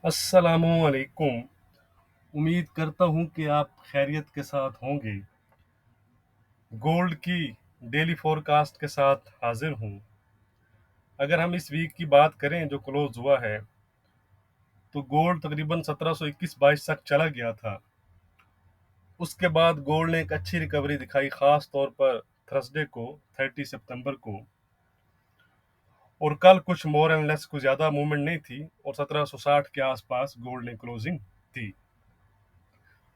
अस्सलामुअलैकुम। उम्मीद करता हूँ कि आप खैरियत के साथ होंगे। गोल्ड की डेली फोरकास्ट के साथ हाजिर हूँ। अगर हम इस वीक की बात करें जो क्लोज हुआ है, तो गोल्ड तकरीबन 1721-22 तक चला गया था। उसके बाद गोल्ड ने एक अच्छी रिकवरी दिखाई, खास तौर पर थर्सडे को 30 सितंबर को। और कल कुछ मोर एंड लेस कुछ ज़्यादा मूवमेंट नहीं थी और 1760 के आसपास गोल्ड ने क्लोजिंग थी।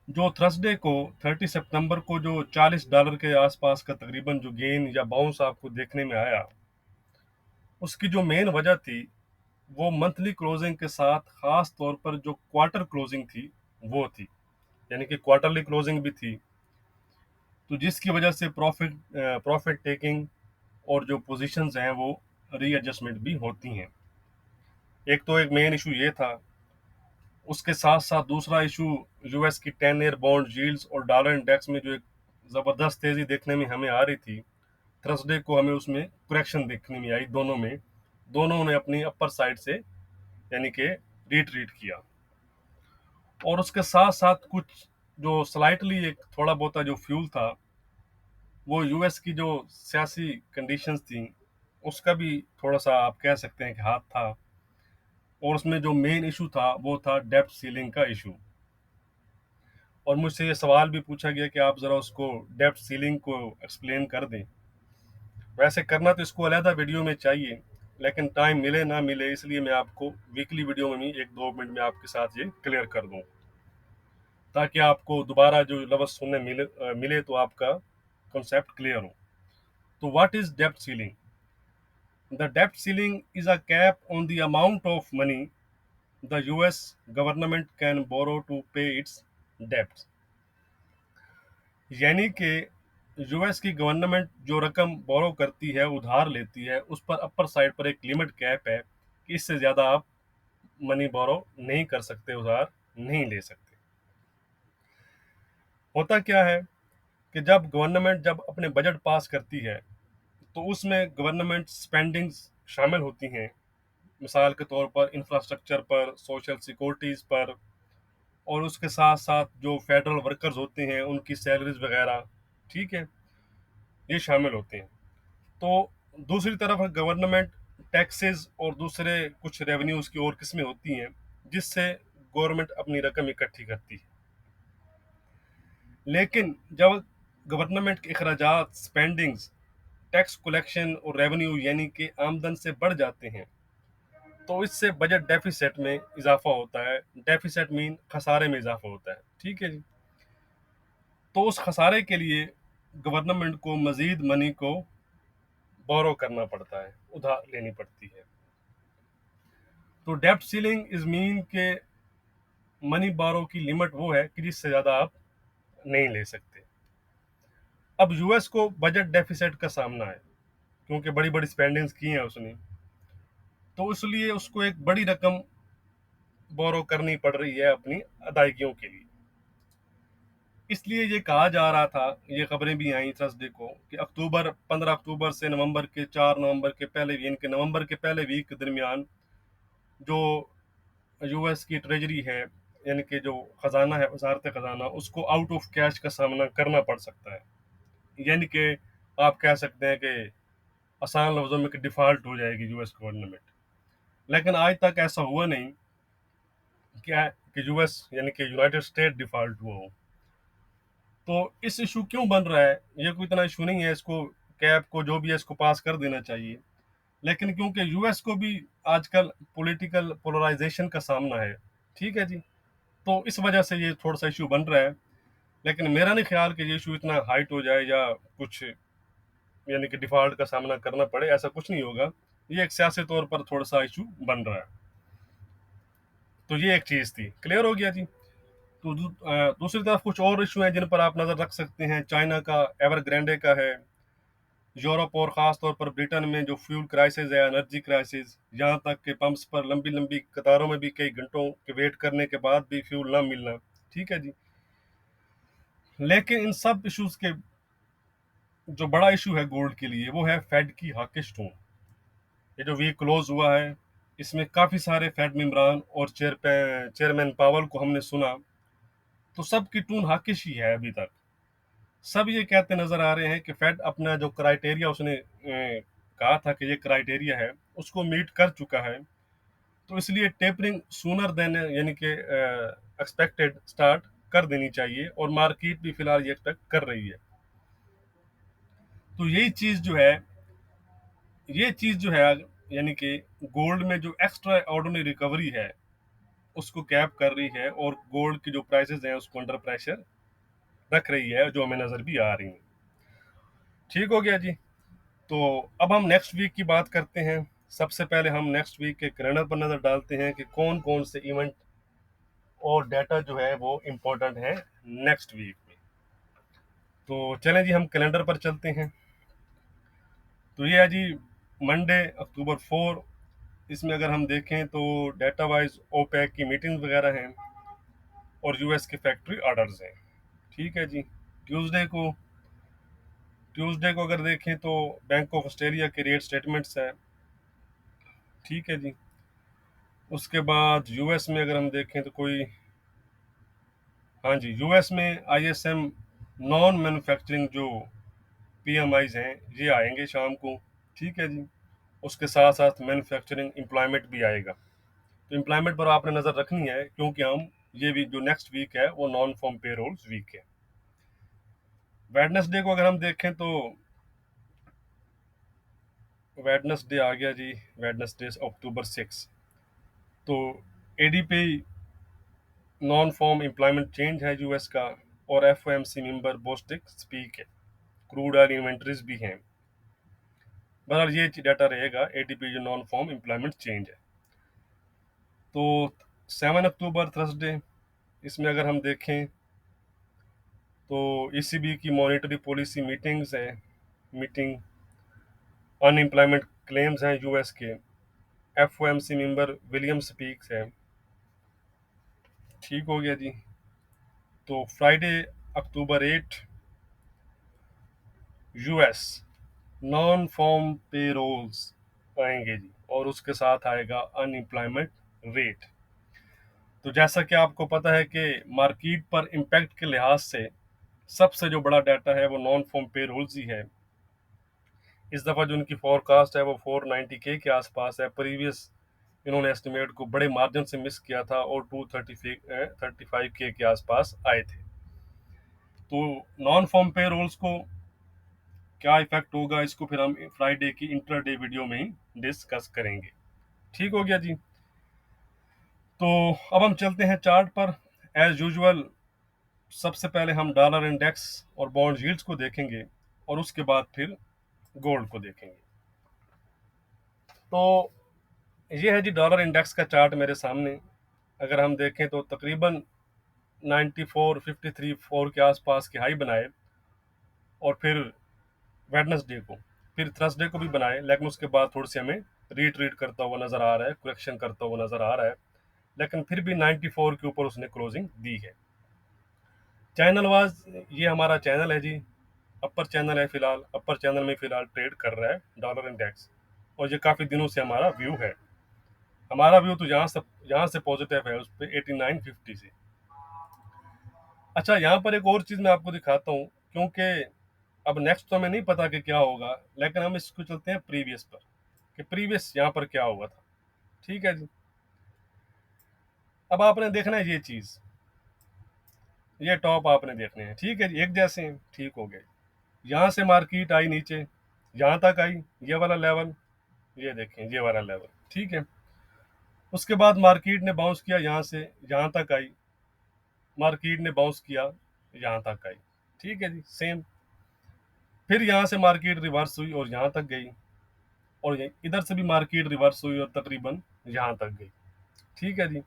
जो थर्सडे को 30 सितंबर को जो $40 के आसपास का तकरीबन जो गेन या बाउंस आपको देखने में आया, उसकी जो मेन वजह थी वो मंथली क्लोजिंग के साथ खास तौर पर जो क्वार्टर क्लोजिंग थी वो थी, यानी कि क्वार्टरली क्लोजिंग भी थी। तो जिसकी वजह से प्रॉफिट टेकिंग और जो पोजीशंस हैं वो रीएडजस्टमेंट भी होती हैं। एक तो एक मेन इशू ये था। उसके साथ साथ दूसरा इशू यूएस की 10 ईयर बॉन्ड यील्ड्स और डॉलर इंडेक्स में जो एक ज़बरदस्त तेज़ी देखने में हमें आ रही थी। थर्सडे को हमें उसमें करेक्शन देखने में आई, दोनों ने अपनी अपर साइड से यानी कि रिट्रीट किया। और उसके साथ साथ कुछ जो स्लाइटली एक थोड़ा बहुत जो फ्यूल था, वो यूएस की जो सियासी कंडीशंस थी उसका भी थोड़ा सा आप कह सकते हैं कि हाथ था। और उसमें जो मेन इशू था वो था डेब्ट सीलिंग का इशू। और मुझसे ये सवाल भी पूछा गया कि आप ज़रा उसको डेप्थ सीलिंग को एक्सप्लेन कर दें। वैसे करना तो इसको अलहदा वीडियो में चाहिए, लेकिन टाइम मिले ना मिले इसलिए मैं आपको वीकली वीडियो में भी 1-2 मिनट में आपके साथ ये क्लियर कर दूं, ताकि आपको दोबारा जो लफ्ज़ सुनने मिले तो आपका कॉन्सेप्ट क्लियर हो। तो what is depth ceiling? The depth ceiling is a cap on the amount of money the US government can borrow to pay its डेप्ट। यानी कि यूएस की गवर्नमेंट जो रकम बोरो करती है, उधार लेती है, उस पर अपर साइड पर एक लिमिट कैप है कि इससे ज़्यादा आप मनी बोरो नहीं कर सकते, उधार नहीं ले सकते। होता क्या है कि जब अपने बजट पास करती है, तो उसमें गवर्नमेंट स्पेंडिंग्स शामिल होती हैं। मिसाल के तौर पर इंफ्रास्ट्रक्चर पर, सोशल सिक्योरिटीज़ पर, और उसके साथ साथ जो फेडरल वर्कर्स होते हैं उनकी सैलरीज वगैरह, ठीक है, ये शामिल होते हैं। तो दूसरी तरफ गवर्नमेंट टैक्सेस और दूसरे कुछ रेवेन्यूज की और किस्में होती हैं जिससे गवर्नमेंट अपनी रकम इकट्ठी करती है। लेकिन जब गवर्नमेंट के अखराजात, स्पेंडिंग्स, टैक्स कलेक्शन और रेवेन्यू यानी कि आमदन से बढ़ जाते हैं, तो इससे बजट डेफिसिट में इजाफा होता है। डेफिसिट मीन खसारे में इजाफा होता है, ठीक है जी। तो उस खसारे के लिए गवर्नमेंट को मजीद मनी को बोरो करना पड़ता है, उधार लेनी पड़ती है। तो डेप्ट सीलिंग इज मीन के मनी बारो की लिमिट वो है कि जिससे ज़्यादा आप नहीं ले सकते। अब यूएस को बजट डेफिसिट का सामना है क्योंकि बड़ी बड़ी स्पेंडिंग्स की हैं उसने, तो इसलिए उसको एक बड़ी रकम बोरो करनी पड़ रही है अपनी अदायगियों के लिए। इसलिए ये कहा जा रहा था, ये खबरें भी आई थर्सडे को, कि 15 अक्टूबर से नवंबर के 4 नवंबर के पहले, यानी कि नवंबर के पहले वीक के दरमियान, जो यूएस की ट्रेजरी है, यानी कि जो खजाना है, वजारत खजाना, उसको आउट ऑफ कैश का सामना करना पड़ सकता है। यानी कि आप कह सकते हैं कि आसान लफ्जों में कि डिफॉल्ट हो जाएगी यूएस गवर्नमेंट। लेकिन आज तक ऐसा हुआ नहीं क्या कि यूएस यानी कि यूनाइटेड स्टेट डिफॉल्ट हुआ हो। तो इस इशू क्यों बन रहा है? ये कोई इतना इशू नहीं है, इसको कैब को जो भी है इसको पास कर देना चाहिए। लेकिन क्योंकि यूएस को भी आजकल पॉलिटिकल पोलराइजेशन का सामना है, ठीक है जी, तो इस वजह से ये थोड़ा सा इशू बन रहा है। लेकिन मेरा नहीं ख्याल कि ये इशू इतना हाइट हो जाए या कुछ, यानी कि डिफॉल्ट का सामना करना पड़े, ऐसा कुछ नहीं होगा। ये एक सियासी तौर पर थोड़ा सा इशू बन रहा है। तो ये एक चीज़ थी, क्लियर हो गया जी। तो दूसरी तरफ कुछ और इशू हैं जिन पर आप नज़र रख सकते हैं। चाइना का एवरग्रांडे का है, यूरोप और ख़ास तौर पर ब्रिटेन में जो फ्यूल क्राइसिस है, एनर्जी क्राइसिस, यहाँ तक कि पंप्स पर लंबी लंबी कतारों में भी कई घंटों के वेट करने के बाद भी फ्यूल ना मिलना, ठीक है जी। लेकिन इन सब इश्यूज के जो बड़ा इशू है गोल्ड के लिए वो है फेड की हॉकिश टोन। ये जो वीक क्लोज हुआ है, इसमें काफ़ी सारे फेड मेंबरान और चेयरमैन पावल को हमने सुना, तो सबकी टून हाकिश ही है अभी तक। सब ये कहते नज़र आ रहे हैं कि फेड अपना जो क्राइटेरिया उसने कहा था कि ये क्राइटेरिया है, उसको मीट कर चुका है। तो इसलिए टेपरिंग सूनर देन यानी कि एक्सपेक्टेड स्टार्ट कर देनी चाहिए, और मार्केट भी फिलहाल ये एक्सपेक्ट कर रही है। तो ये चीज़ जो है यानी कि गोल्ड में जो एक्स्ट्रा ऑर्डिनरी रिकवरी है उसको कैप कर रही है, और गोल्ड की जो प्राइसेस हैं उसको अंडर प्रेशर रख रही है, जो हमें नज़र भी आ रही है। ठीक हो गया जी। तो अब हम नेक्स्ट वीक की बात करते हैं। सबसे पहले हम नेक्स्ट वीक के कैलेंडर पर नज़र डालते हैं कि कौन कौन से इवेंट और डाटा जो है वो इम्पोर्टेंट है नेक्स्ट वीक में। तो चलें जी, हम कैलेंडर पर चलते हैं। तो ये है जी मंडे अक्टूबर 4। इसमें अगर हम देखें तो डाटा वाइज ओपेक की मीटिंग्स वगैरह हैं और यूएस के फैक्ट्री ऑर्डर्स हैं। ठीक है जी। ट्यूसडे को ट्यूसडे को अगर देखें तो बैंक ऑफ ऑस्ट्रेलिया के रेट स्टेटमेंट्स है। ठीक है जी। उसके बाद यूएस में अगर हम देखें तो कोई, हाँ जी, यूएस में आईएसएम नॉन मैन्युफैक्चरिंग जो पीएमआईज हैं ये आएंगे शाम को। ठीक है जी। उसके साथ साथ मैन्युफैक्चरिंग एम्प्लॉयमेंट भी आएगा। तो एम्प्लॉयमेंट पर आपने नज़र रखनी है, क्योंकि हम ये वीक जो नेक्स्ट वीक है वो नॉन फॉर्म पेरोल्स वीक है। वेडनेसडे को अगर हम देखें तो वेडनेसडे आ गया जी, वेडनेसडे अक्टूबर 6। तो ADP non farm employment change है यूएस का, और एफओएमसी मेंबर बोस्टिक स्पीक है। क्रूड ऑयल इन्वेंट्रीज भी हैं। बहरहाल ये डाटा रहेगा एडीपी जो नॉन फॉर्म एम्प्लॉयमेंट चेंज है। तो 7 अक्टूबर थर्सडे, इसमें अगर हम देखें तो ईसीबी की मॉनेटरी पॉलिसी मीटिंग्स है, मीटिंग अनएम्प्लॉयमेंट क्लेम्स हैं यूएस के। एफओएमसी मेंबर विलियम स्पीक्स है। ठीक हो गया जी। तो फ्राइडे अक्टूबर 8 यूएस नॉन फॉर्म पेरोल्स आएंगे जी, और उसके साथ आएगा अनएम्प्लॉयमेंट रेट। तो जैसा कि आपको पता है कि मार्केट पर इम्पैक्ट के लिहाज से सबसे जो बड़ा डाटा है वो नॉन फॉर्म पेरोल्स ही है। इस दफ़ा जो उनकी फोरकास्ट है वो 490 के आसपास है। प्रीवियस इन्होंने एस्टिमेट को बड़े मार्जिन से मिस किया था और 235 के आसपास आए थे। तो नॉन फॉर्म पे रोल्स को क्या इफेक्ट होगा, इसको फिर हम फ्राइडे की इंटरडे वीडियो में ही डिस्कस करेंगे। ठीक हो गया जी। तो अब हम चलते हैं चार्ट पर। एज यूजुअल सबसे पहले हम डॉलर इंडेक्स और बॉन्ड यील्ड्स को देखेंगे, और उसके बाद फिर गोल्ड को देखेंगे। तो ये है जी डॉलर इंडेक्स का चार्ट मेरे सामने। अगर हम देखें तो तकरीबन 94, 53, 4 के आसपास के हाई बनाए, और फिर वेडनेसडे को, फिर थर्सडे को भी बनाए, लेकिन उसके बाद थोड़ी सी हमें रीट्रीट करता हुआ नज़र आ रहा है, करेक्शन करता हुआ नज़र आ रहा है, लेकिन फिर भी 94 के ऊपर उसने क्लोजिंग दी है। चैनल वाज ये हमारा चैनल है जी, अपर चैनल है फिलहाल, अपर चैनल में फिलहाल ट्रेड कर रहा है डॉलर इंडेक्स, और ये काफ़ी दिनों से हमारा व्यू है। हमारा व्यू तो यहाँ से पॉजिटिव है उस पर 8950 से। अच्छा, यहाँ पर एक और चीज़ मैं आपको दिखाता हूँ, क्योंकि अब नेक्स्ट तो हमें नहीं पता कि क्या होगा, लेकिन हम इसको चलते हैं प्रीवियस पर कि प्रीवियस यहाँ पर क्या हुआ था। ठीक है जी। अब आपने देखना है ये चीज़, ये टॉप आपने देखने हैं। ठीक है जी, एक जैसे हैं। ठीक हो गए। यहाँ से मार्केट आई नीचे, यहाँ तक आई, ये वाला लेवल, ये देखें ये वाला लेवल। ठीक है। उसके बाद मार्केट ने बाउंस किया, यहाँ से यहाँ तक आई, मार्केट ने बाउंस किया, यहाँ तक आई। ठीक है जी, सेम। फिर यहाँ से मार्केट रिवर्स हुई और यहाँ तक गई, और इधर से भी मार्केट रिवर्स हुई और तकरीबन यहाँ तक गई। ठीक है जी।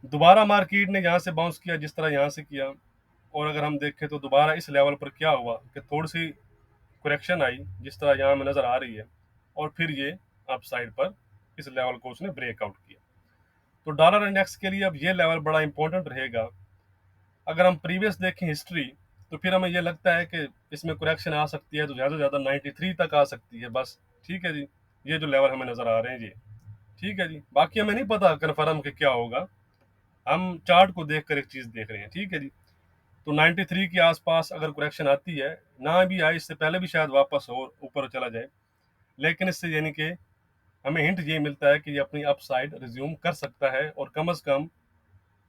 दोबारा मार्केट ने यहाँ से बाउंस किया जिस तरह यहाँ से किया, और अगर हम देखें तो दोबारा इस लेवल पर क्या हुआ कि थोड़ी सी करेक्शन आई जिस तरह यहाँ में नज़र आ रही है, और फिर ये अप साइड पर इस लेवल को उसने ब्रेकआउट किया। तो डॉलर इंडेक्स के लिए अब ये लेवल बड़ा इंपॉर्टेंट रहेगा। अगर हम प्रीवियस देखें हिस्ट्री, तो फिर हमें ये लगता है कि इसमें करेक्शन आ सकती है तो ज़्यादा से ज़्यादा 93 तक आ सकती है बस। ठीक है जी। ये जो लेवल हमें नज़र आ रहे हैं ये, ठीक है जी, बाकी हमें नहीं पता कन्फर्म कि क्या होगा, हम चार्ट को देखकर एक चीज़ देख रहे हैं। ठीक है जी, तो 93 के आसपास अगर करेक्शन आती है, ना भी आए इससे पहले भी शायद वापस और ऊपर चला जाए, लेकिन इससे यानी कि हमें हिंट ये मिलता है कि ये अपनी अपसाइड रिज्यूम कर सकता है और कम से कम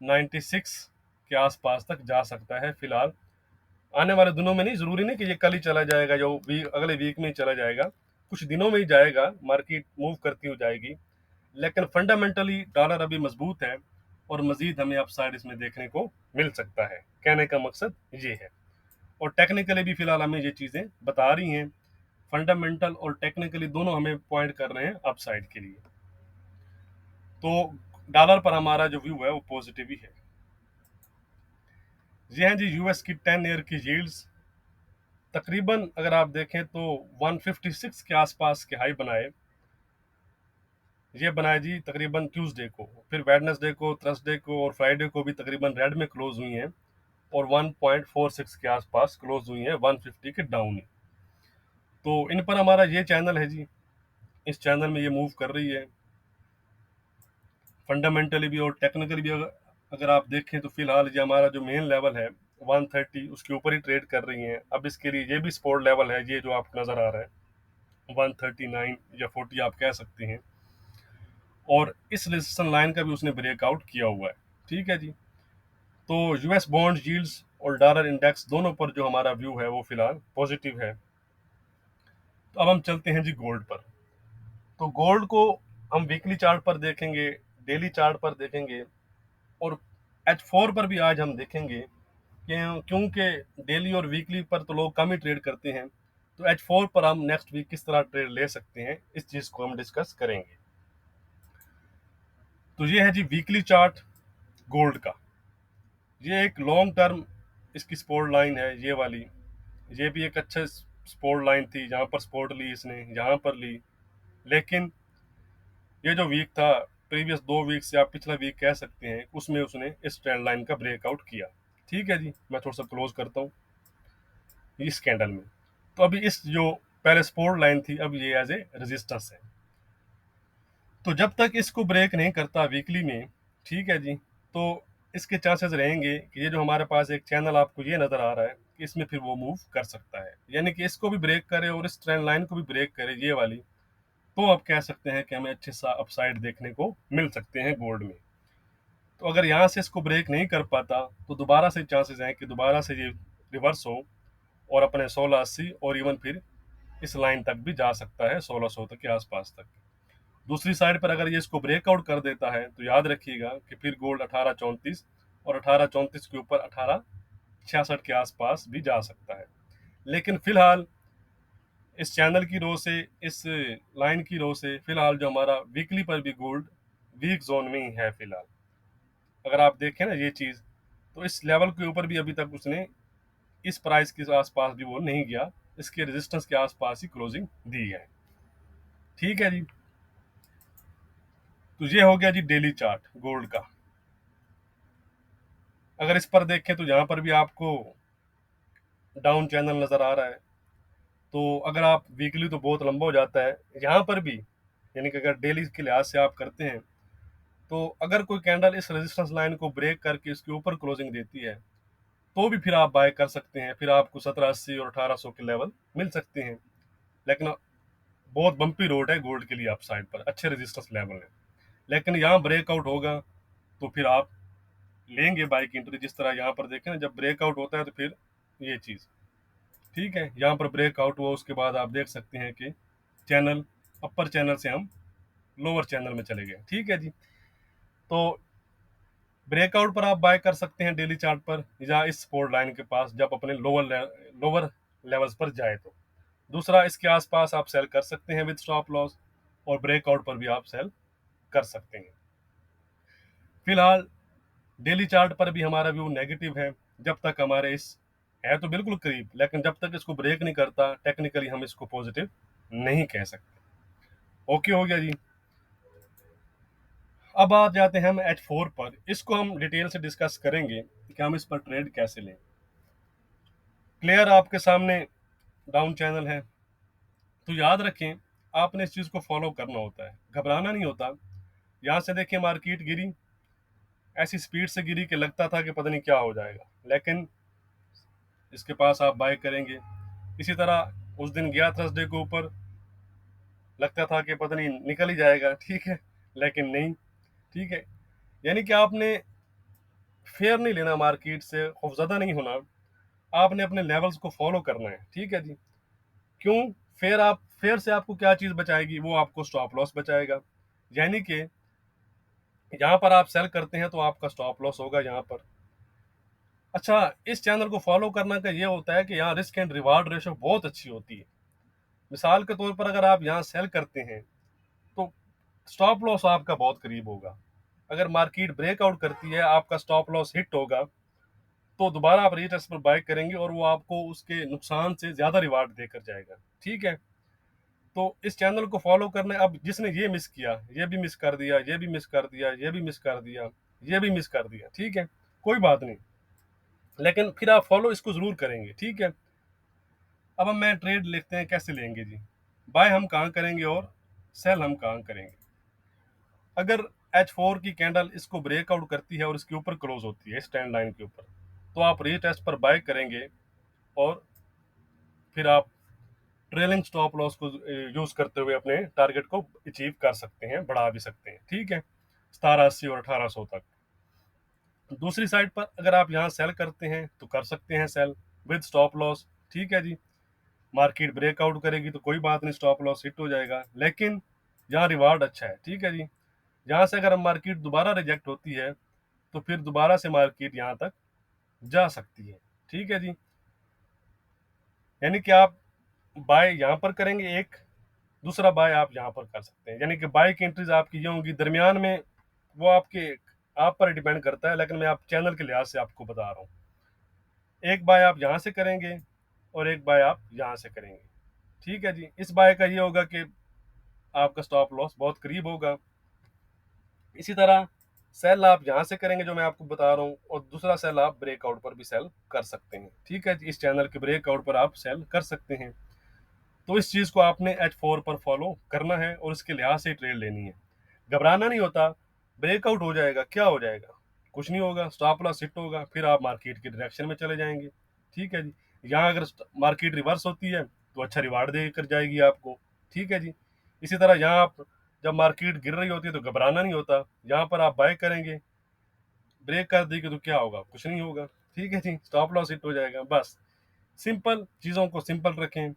96 के आसपास तक जा सकता है फिलहाल। आने वाले दिनों में नहीं, जरूरी नहीं कि ये कल ही चला जाएगा, जो वीक अगले वीक में ही चला जाएगा, कुछ दिनों में ही जाएगा, मार्केट मूव करती हुई जाएगी। लेकिन फंडामेंटली डॉलर अभी मजबूत है और मजीद हमें अपसाइड इसमें देखने को मिल सकता है। कहने का मकसद ये है, और टेक्निकली भी फिलहाल हमें ये चीज़ें बता रही हैं, फंडामेंटल और टेक्निकली दोनों हमें पॉइंट कर रहे हैं अपसाइड के लिए। तो डॉलर पर हमारा जो व्यू है वो पॉजिटिव ही है। जी हाँ जी, यूएस की 10 ईयर की यील्ड्स तकरीबन अगर आप देखें तो 156 के आसपास के हाई बनाए। ये बनाए जी तकरीबन ट्यूसडे को, फिर वेडनेसडे को, थर्सडे को और फ्राइडे को भी तकरीबन रेड में क्लोज हुई हैं और 1.46 के आसपास क्लोज हुई हैं, 150 के डाउन ही। तो इन पर हमारा ये चैनल है जी, इस चैनल में ये मूव कर रही है फंडामेंटली भी और टेक्निकली भी। अगर अगर आप देखें तो फिलहाल ये हमारा जो मेन लेवल है 130, उसके ऊपर ही ट्रेड कर रही हैं। अब इसके लिए ये भी सपोर्ट लेवल है, ये जो आपको नज़र आ रहा है 139 या 40 आप कह सकते हैं, और इस रेजिस्टेंस लाइन का भी उसने ब्रेकआउट किया हुआ है। ठीक है जी, तो यूएस बॉन्ड यील्ड्स और डॉलर इंडेक्स दोनों पर जो हमारा व्यू है वो फिलहाल पॉजिटिव है। तो अब हम चलते हैं जी गोल्ड पर। तो गोल्ड को हम वीकली चार्ट पर देखेंगे, डेली चार्ट पर देखेंगे, और H4 पर भी आज हम देखेंगे क्योंकि डेली और वीकली पर तो लोग कम ही ट्रेड करते हैं, तो H4 पर हम नेक्स्ट वीक किस तरह ट्रेड ले सकते हैं, इस चीज़ को हम डिस्कस करेंगे। तो ये है जी वीकली चार्ट गोल्ड का। ये एक लॉन्ग टर्म इसकी सपोर्ट लाइन है, ये वाली। ये भी एक अच्छा सपोर्ट लाइन थी, जहाँ पर सपोर्ट ली इसने, यहाँ पर ली। लेकिन ये जो वीक था, प्रीवियस 2 वीक से आप पिछला वीक कह सकते हैं, उसमें उसने इस ट्रेंड लाइन का ब्रेकआउट किया। ठीक है जी, मैं थोड़ा सा क्लोज करता हूँ इस कैंडल में। तो अभी इस जो पहले सपोर्ट लाइन थी, अब ये एज ए रेजिस्टेंस है। तो जब तक इसको ब्रेक नहीं करता वीकली में, ठीक है जी, तो इसके चांसेस रहेंगे कि ये जो हमारे पास एक चैनल आपको ये नज़र आ रहा है कि इसमें फिर वो मूव कर सकता है, यानी कि इसको भी ब्रेक करे और इस ट्रेंड लाइन को भी ब्रेक करे, ये वाली। तो आप कह सकते हैं कि हमें अच्छे सा अपसाइड देखने को मिल सकते हैं गोल्ड में। तो अगर यहाँ से इसको ब्रेक नहीं कर पाता तो दोबारा से चांसेस हैं कि दोबारा से ये रिवर्स हो और अपने 1680 और इवन फिर इस लाइन तक भी जा सकता है, 1600 तक के आसपास तक। दूसरी साइड पर अगर ये इसको ब्रेकआउट कर देता है तो याद रखिएगा कि फिर गोल्ड 1834 और 1834 के ऊपर 1866 के आसपास भी जा सकता है। लेकिन फिलहाल इस चैनल की रो से, इस लाइन की रो से, फिलहाल जो हमारा वीकली पर भी गोल्ड वीक जोन में ही है फिलहाल। अगर आप देखें ना ये चीज़, तो इस लेवल के ऊपर भी अभी तक उसने इस प्राइस के आसपास भी वो नहीं गया, इसके रेजिस्टेंस के आसपास ही क्लोजिंग दी है। ठीक है जी, तो ये हो गया जी डेली चार्ट गोल्ड का। अगर इस पर देखें तो यहाँ पर भी आपको डाउन चैनल नज़र आ रहा है। तो अगर आप वीकली तो बहुत लंबा हो जाता है, यहाँ पर भी यानी कि अगर डेली के लिहाज से आप करते हैं, तो अगर कोई कैंडल इस रेजिस्टेंस लाइन को ब्रेक करके इसके ऊपर क्लोजिंग देती है, तो भी फिर आप बाय कर सकते हैं, फिर आपको 1780 और 1800 के लेवल मिल सकते हैं। लेकिन बहुत बम्पी रोड है गोल्ड के लिए, अप साइड पर अच्छे रेजिस्टेंस लेवल है। लेकिन यहाँ ब्रेकआउट होगा तो फिर आप लेंगे बाई की एंट्री, जिस तरह यहाँ पर देखें ना, जब ब्रेकआउट होता है तो फिर ये चीज़। ठीक है, यहाँ पर ब्रेकआउट हुआ, उसके बाद आप देख सकते हैं कि चैनल, अपर चैनल से हम लोअर चैनल में चले गए। ठीक है जी, तो ब्रेकआउट पर आप बाय कर सकते हैं डेली चार्ट पर, या इस सपोर्ट लाइन के पास जब अपने लोअर लेवल्स पर जाए तो। दूसरा, इसके आसपास आप सेल कर सकते हैं विद स्टॉप लॉस, और ब्रेकआउट पर भी आप सेल कर सकते हैं। फिलहाल डेली चार्ट पर भी हमारा व्यू नेगेटिव है, जब तक हमारे इस है तो बिल्कुल करीब, लेकिन जब तक इसको ब्रेक नहीं करता, टेक्निकली हम इसको पॉजिटिव नहीं कह सकते। ओके हो गया जी। अब आ जाते हैं हम H4 पर, इसको हम डिटेल से डिस्कस करेंगे कि हम इस पर ट्रेड कैसे लें। क्लियर आपके सामने डाउन चैनल है, तो याद रखें आपने इस चीज़ को फॉलो करना होता है, घबराना नहीं होता। यहाँ से देखिए मार्केट गिरी, ऐसी स्पीड से गिरी कि लगता था कि पता नहीं क्या हो जाएगा, लेकिन इसके पास आप बाय करेंगे। इसी तरह उस दिन गया थर्सडे के ऊपर, लगता था कि पता नहीं निकल ही जाएगा, ठीक है, लेकिन नहीं, ठीक है। यानी कि आपने फेयर नहीं लेना, मार्केट से खौफजदा नहीं होना, आपने अपने लेवल्स को फॉलो करना है, ठीक है जी। क्यों? फेयर से आपको क्या चीज़ बचाएगी? वो आपको स्टॉप लॉस बचाएगा। यानी कि यहाँ पर आप सेल करते हैं तो आपका स्टॉप लॉस होगा यहाँ पर। अच्छा, इस चैनल को फॉलो करना का ये होता है कि यहाँ रिस्क एंड रिवार्ड रेशो बहुत अच्छी होती है। मिसाल के तौर पर अगर आप यहाँ सेल करते हैं तो स्टॉप लॉस आपका बहुत करीब होगा। अगर मार्केट ब्रेकआउट करती है, आपका स्टॉप लॉस हिट होगा, तो दोबारा आप रीटेस्ट पर बाय करेंगे और वो आपको उसके नुकसान से ज़्यादा रिवार्ड देकर जाएगा, ठीक है। तो इस चैनल को फॉलो करना, अब जिसने ये मिस किया, ये भी मिस कर दिया, ये भी मिस कर दिया, ये भी मिस कर दिया, ये भी मिस कर दिया, ठीक है, कोई बात नहीं, लेकिन फिर आप फॉलो इसको ज़रूर करेंगे, ठीक है। अब हम मैं ट्रेड लिखते हैं, कैसे लेंगे जी। बाय हम कहाँ करेंगे और सेल हम कहाँ करेंगे। अगर H4 की कैंडल इसको ब्रेकआउट करती है और इसके ऊपर क्लोज होती है, स्टैंड लाइन के ऊपर, तो आप रीटेस्ट पर बाय करेंगे और फिर आप ट्रेलिंग स्टॉप लॉस को यूज करते हुए अपने टारगेट को अचीव कर सकते हैं, बढ़ा भी सकते हैं, ठीक है, 1780 और 1800 तक। दूसरी साइड पर अगर आप यहाँ सेल करते हैं तो कर सकते हैं सेल विद स्टॉप लॉस, ठीक है जी। मार्केट ब्रेकआउट करेगी तो कोई बात नहीं, स्टॉप लॉस हिट हो जाएगा, लेकिन यहाँ रिवार्ड अच्छा है, ठीक है जी। यहाँ से अगर मार्केट दोबारा रिजेक्ट होती है तो फिर दोबारा से मार्केट यहाँ तक जा सकती है, ठीक है जी। यानी कि आप बाय यहाँ पर करेंगे एक, दूसरा बाय आप यहाँ पर कर सकते हैं, यानी कि बाय की एंट्रीज आपकी ये होंगी दरमियान में, वो आपके आप पर डिपेंड करता है, लेकिन मैं आप चैनल के लिहाज से आपको बता रहा हूँ। एक बाय आप यहाँ से करेंगे और एक बाय आप यहाँ से करेंगे, ठीक है जी। इस बाय का ये होगा कि आपका स्टॉप लॉस बहुत करीब होगा। इसी तरह सेल आप यहाँ से करेंगे जो मैं आपको बता रहा हूँ, और दूसरा सेल आप ब्रेकआउट पर भी सेल कर सकते हैं, ठीक है जी। इस चैनल के ब्रेकआउट पर आप सेल कर सकते हैं। तो इस चीज़ को आपने H4 पर फॉलो करना है और इसके लिहाज से ट्रेड लेनी है। घबराना नहीं होता, ब्रेकआउट हो जाएगा, क्या हो जाएगा, कुछ नहीं होगा, स्टॉप लॉस हिट होगा, फिर आप मार्केट की डायरेक्शन में चले जाएंगे, ठीक है जी। यहाँ अगर मार्केट रिवर्स होती है तो अच्छा रिवार्ड देकर जाएगी आपको, ठीक है जी। इसी तरह यहाँ आप जब मार्केट गिर रही होती है तो घबराना नहीं होता, यहाँ पर आप बाय करेंगे, ब्रेक कर देगी तो क्या होगा, कुछ नहीं होगा, ठीक है जी, स्टॉप लॉस हिट हो जाएगा। बस सिंपल चीज़ों को सिंपल रखें,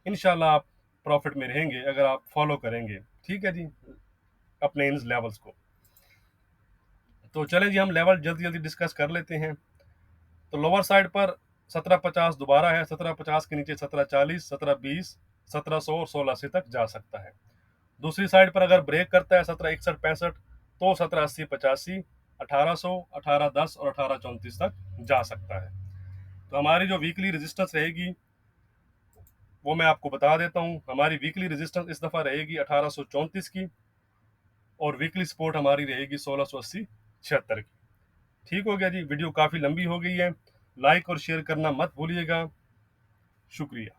इंशाल्लाह आप प्रॉफिट में रहेंगे अगर आप फॉलो करेंगे, ठीक है जी, अपने इन लेवल्स को। तो चलें जी, हम लेवल जल्दी जल्दी डिस्कस कर लेते हैं। तो लोअर साइड पर 1750 दोबारा है, 1750 के नीचे 1740, 1720, 1700 और 1680 तक जा सकता है। दूसरी साइड पर अगर ब्रेक करता है 1761-65 तो 1780-85, 1800, 1810 और 1834 तक जा सकता है। तो हमारी जो वीकली रेजिस्टेंस रहेगी वो मैं आपको बता देता हूँ। हमारी वीकली रेजिस्टेंस इस दफ़ा रहेगी 1834 की, और वीकली सपोर्ट हमारी रहेगी 1680-76 की। ठीक हो गया जी, वीडियो काफ़ी लंबी हो गई है, लाइक और शेयर करना मत भूलिएगा। शुक्रिया।